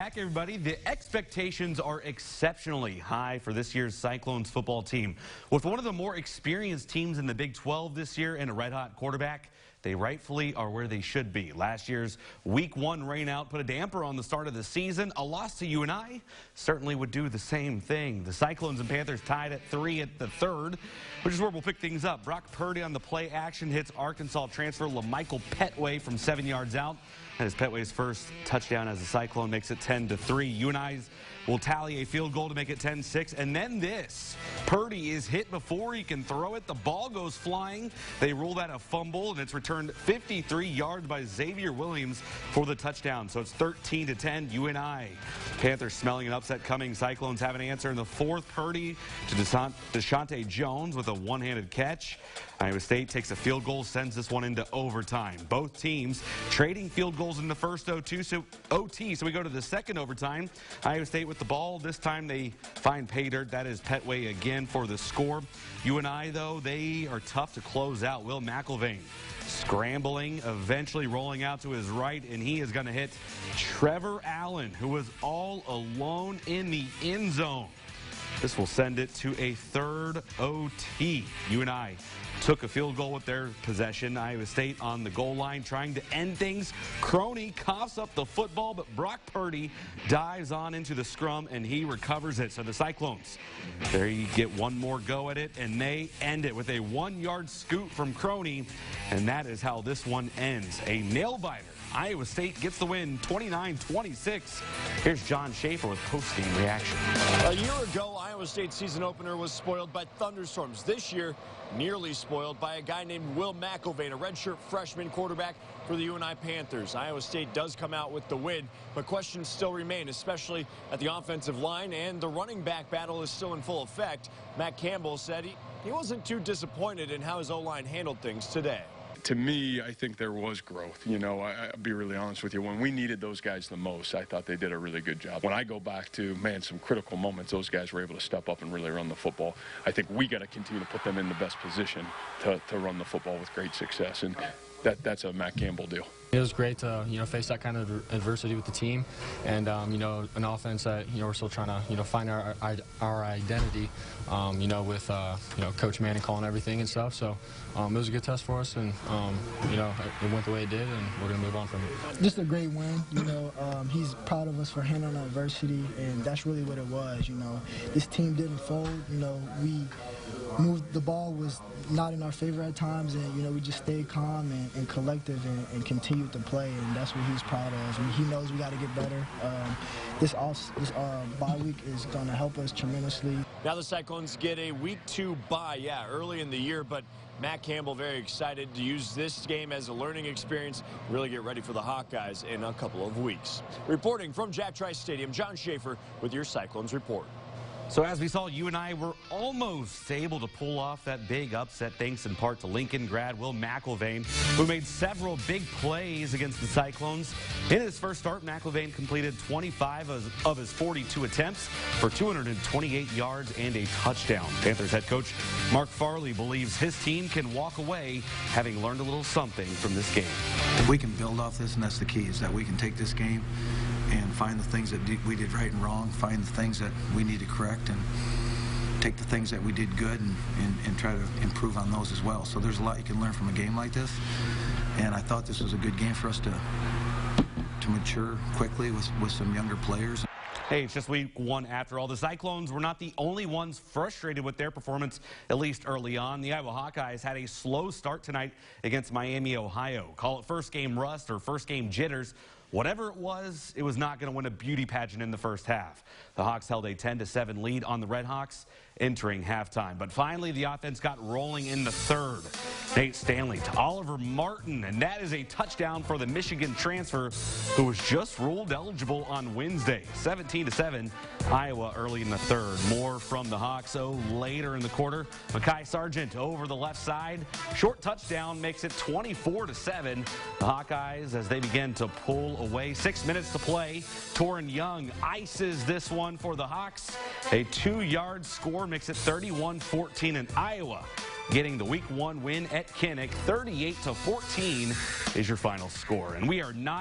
Back, everybody. The expectations are exceptionally high for this year's Cyclones football team. With one of the more experienced teams in the Big 12 this year and a red-hot quarterback, they rightfully are where they should be. Last year's Week 1 rainout put a damper on the start of the season. A loss to UNI certainly would do the same thing. The Cyclones and Panthers tied at 3 at the third, which is where we'll pick things up. Brock Purdy on the play action hits Arkansas transfer LaMichael Petway from 7 yards out. That is Petway's first touchdown as the Cyclone makes it 10-3. UNI's will tally a field goal to make it 10-6. And then this. Purdy is hit before he can throw it. The ball goes flying. They rule that a fumble, and it's returned 53 yards by Xavier Williams for the touchdown. So it's 13-10 UNI. Panthers smelling an upset coming. Cyclones have an answer in the fourth. Purdy to Deshaunte Jones with a one-handed catch. Iowa State takes a field goal, sends this one into overtime. Both teams trading field goals in the first OT, so we go to the second overtime. Iowa State with the ball. This time they find pay dirt. That is Petway again for the score. UNI, though, they are tough to close out. Will McElvain scrambling, eventually rolling out to his right, and he is going to hit Trevor Allen, who was all alone in the end zone. This will send it to a third OT. UNI took a field goal with their possession. Iowa State on the goal line trying to end things. Crony coughs up the football, but Brock Purdy dives on into the scrum, and he recovers it. So the Cyclones, there you get one more go at it, and they end it with a 1-yard scoot from Crony, and that is how this one ends. A nail-biter. Iowa State gets the win 29-26. Here's John Schaefer with post-game reaction. A year ago, Iowa State's season opener was spoiled by thunderstorms. This year, nearly spoiled by a guy named Will McElvain, a redshirt freshman quarterback for the UNI Panthers. Iowa State does come out with the win, but questions still remain, especially at the offensive line, and the running back battle is still in full effect. Matt Campbell said he wasn't too disappointed in how his O-line handled things today. To me, I think there was growth. You know, I'll be really honest with you. When we needed those guys the most, I thought they did a really good job. When I go back to, man, some critical moments, those guys were able to step up and really run the football. I think we got to continue to put them in the best position to run the football with great success. And that's a Matt Campbell deal. It was great to, face that kind of adversity with the team, and an offense that we're still trying to find our identity, with Coach Manning calling everything and stuff. So it was a good test for us, and it went the way it did, and we're gonna move on from it. Just a great win. He's proud of us for handling adversity, and that's really what it was. This team didn't fold. We moved, the ball was not in our favor at times, and we just stayed calm and collective and continued to play, and that's what he's proud of. And he knows we got to get better. This bye week is going to help us tremendously. Now the Cyclones get a Week 2 bye, early in the year, but Matt Campbell very excited to use this game as a learning experience, really get ready for the Hawkeyes in a couple of weeks. Reporting from Jack Trice Stadium, John Schaefer with your Cyclones report. So as we saw, UNI were almost able to pull off that big upset thanks in part to Lincoln grad Will McElvain, who made several big plays against the Cyclones. In his first start, McElvain completed 25 of his 42 attempts for 228 yards and a touchdown. Panthers head coach Mark Farley believes his team can walk away having learned a little something from this game. We can build off this, and that's the key, is that we can take this game and find the things that we did right and wrong, find the things that we need to correct, and take the things that we did good and try to improve on those as well. So there's a lot you can learn from a game like this, and I thought this was a good game for us to mature quickly with some younger players. Hey, it's just Week 1 after all. The Cyclones were not the only ones frustrated with their performance, at least early on. The Iowa Hawkeyes had a slow start tonight against Miami, Ohio. Call it first game rust or first game jitters. Whatever it was not going to win a beauty pageant in the first half. The Hawks held a 10-7 lead on the Redhawks entering halftime. But finally, the offense got rolling in the third. Nate Stanley to Oliver Martin, and that is a touchdown for the Michigan transfer who was just ruled eligible on Wednesday. 17-7, Iowa early in the third. More from the Hawks, later in the quarter. Mekhi Sargent over the left side. Short touchdown makes it 24-7. The Hawkeyes, as they begin to pull away. 6 minutes to play. Torrin Young ices this one for the Hawks. A 2-yard score makes it 31-14, and Iowa getting the Week 1 win at Kinnick. 38-14 is your final score. And we are not